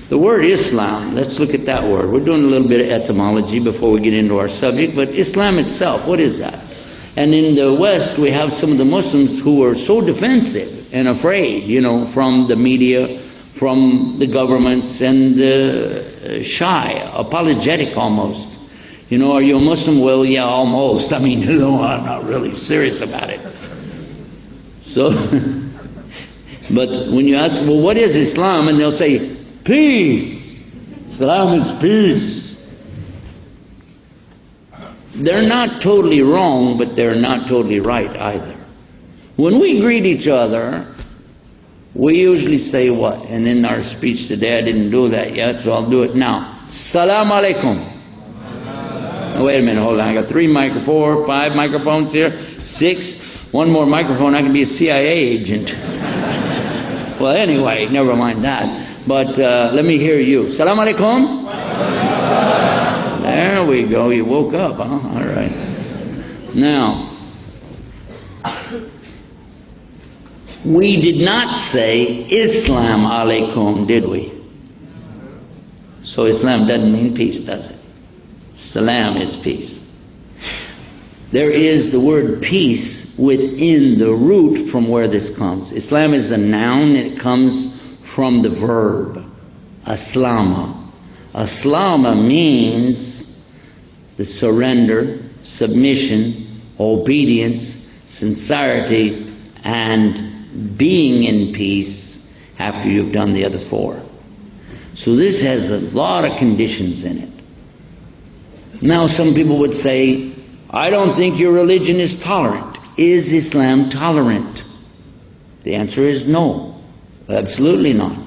The word Islam, let's look at that word. We're doing a little bit of etymology before we get into our subject, but Islam itself, what is that? And in the West, we have some of the Muslims who are so defensive and afraid, you know, from the media, from the governments, and shy, apologetic almost. You know, are you a Muslim? Well, yeah, almost. I mean, no, I'm not really serious about it. So, but when you ask, well, what is Islam? And they'll say, peace. Islam is peace. They're not totally wrong, but they're not totally right either. When we greet each other, we usually say what? And in our speech today, I didn't do that yet, so I'll do it now. Salam alaikum. Oh, wait a minute, hold on. I got 5 microphones here, 6. One more microphone, I can be a CIA agent. Well, anyway, never mind that. But let me hear you. Salam alaikum. There we go. You woke up, huh? All right. Now, we did not say Islam alaikum, did we? So Islam doesn't mean peace, does it? Salam is peace. There is the word peace within the root from where this comes. Islam is a noun, and it comes from the verb aslama. Aslama means the surrender, submission, obedience, sincerity, and being in peace after you've done the other 4. So this has a lot of conditions in it. Now some people would say, I don't think your religion is tolerant. Is Islam tolerant? The answer is no. Absolutely not.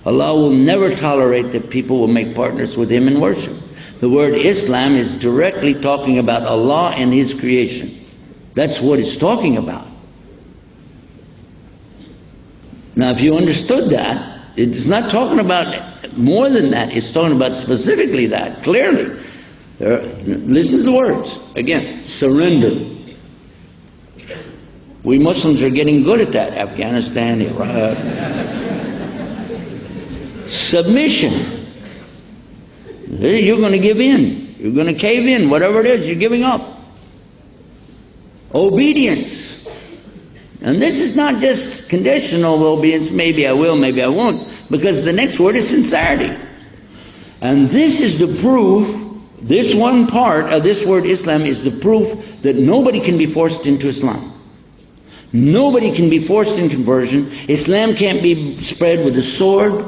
Allah will never tolerate that people will make partners with Him in worship. The word Islam is directly talking about Allah and His creation. That's what it's talking about. Now if you understood that, it's not talking about more than that. It's talking about specifically that, clearly. Listen to the words. Again, surrender. We Muslims are getting good at that. Afghanistan, Iraq. Submission. You're going to give in. You're going to cave in. Whatever it is, you're giving up. Obedience. And this is not just conditional obedience. Maybe I will, maybe I won't. Because the next word is sincerity. And this is the proof. This one part of this word Islam is the proof that nobody can be forced into Islam. Nobody can be forced in conversion. Islam can't be spread with a sword,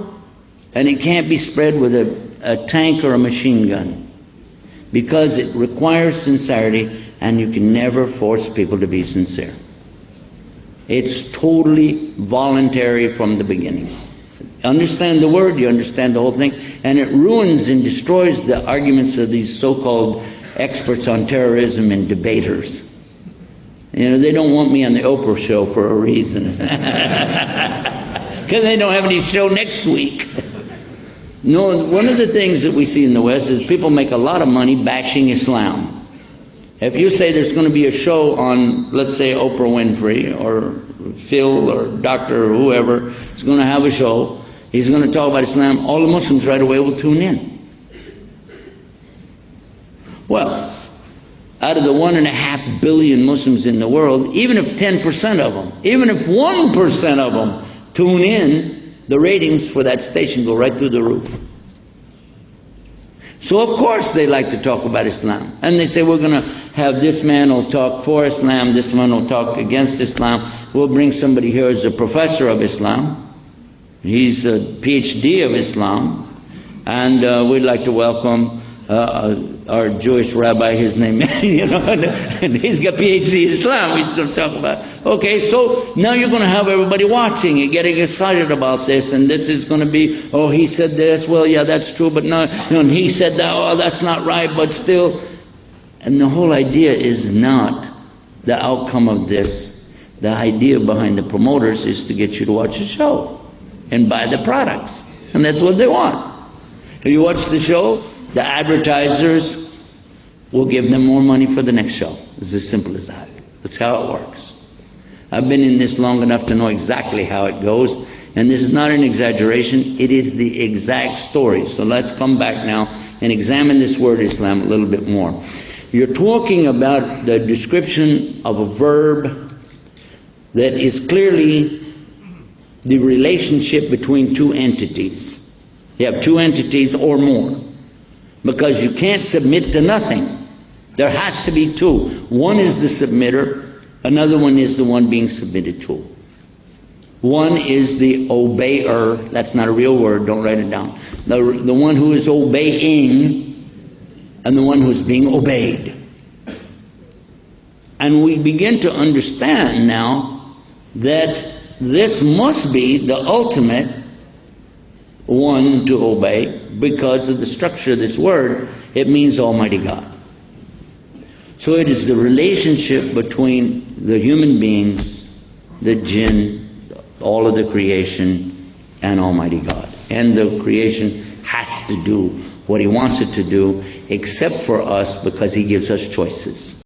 and it can't be spread with a tank or a machine gun, because it requires sincerity, and you can never force people to be sincere. It's totally voluntary from the beginning. Understand the word, you understand the whole thing, and it ruins and destroys the arguments of these so-called experts on terrorism and debaters. You know, they don't want me on the Oprah show for a reason. Because they don't have any show next week. No, one of the things that we see in the West is people make a lot of money bashing Islam. If you say there's going to be a show on, let's say, Oprah Winfrey or Phil or Doctor or whoever is going to have a show, he's going to talk about Islam, all the Muslims right away will tune in. Well, out of the 1.5 billion Muslims in the world, even if 10% of them, even if 1% of them tune in, the ratings for that station go right through the roof. So of course they like to talk about Islam. And they say, we're going to have this man will talk for Islam, this man will talk against Islam. We'll bring somebody here who's a professor of Islam. He's a PhD of Islam. And we'd like to welcome our Jewish rabbi, his name, you know, and he's got PhD in Islam. He's going to talk about. Okay, so now you're going to have everybody watching and getting excited about this, and this is going to be, oh, he said this, well, yeah, that's true, but no, and he said that, oh, that's not right, but still. And the whole idea is not the outcome of this. The idea behind the promoters is to get you to watch a show and buy the products, and that's what they want. If you watch the show, the advertisers will give them more money for the next show. It's as simple as that. That's how it works. I've been in this long enough to know exactly how it goes, And this is not an exaggeration, it is the exact story. So let's come back now and examine this word Islam a little bit more. You're talking about the description of a verb that is clearly the relationship between two entities. You have two entities or more, because you can't submit to nothing. There has to be two. One is the submitter, another one is the one being submitted to. One is the obeyer. That's not a real word, don't write it down. The one who is obeying and the one who is being obeyed. And we begin to understand now that this must be the ultimate one to obey, because of the structure of this word. It means Almighty God. So it is the relationship between the human beings, the jinn, all of the creation, and Almighty God. And the creation has to do what He wants it to do, except for us, because He gives us choices.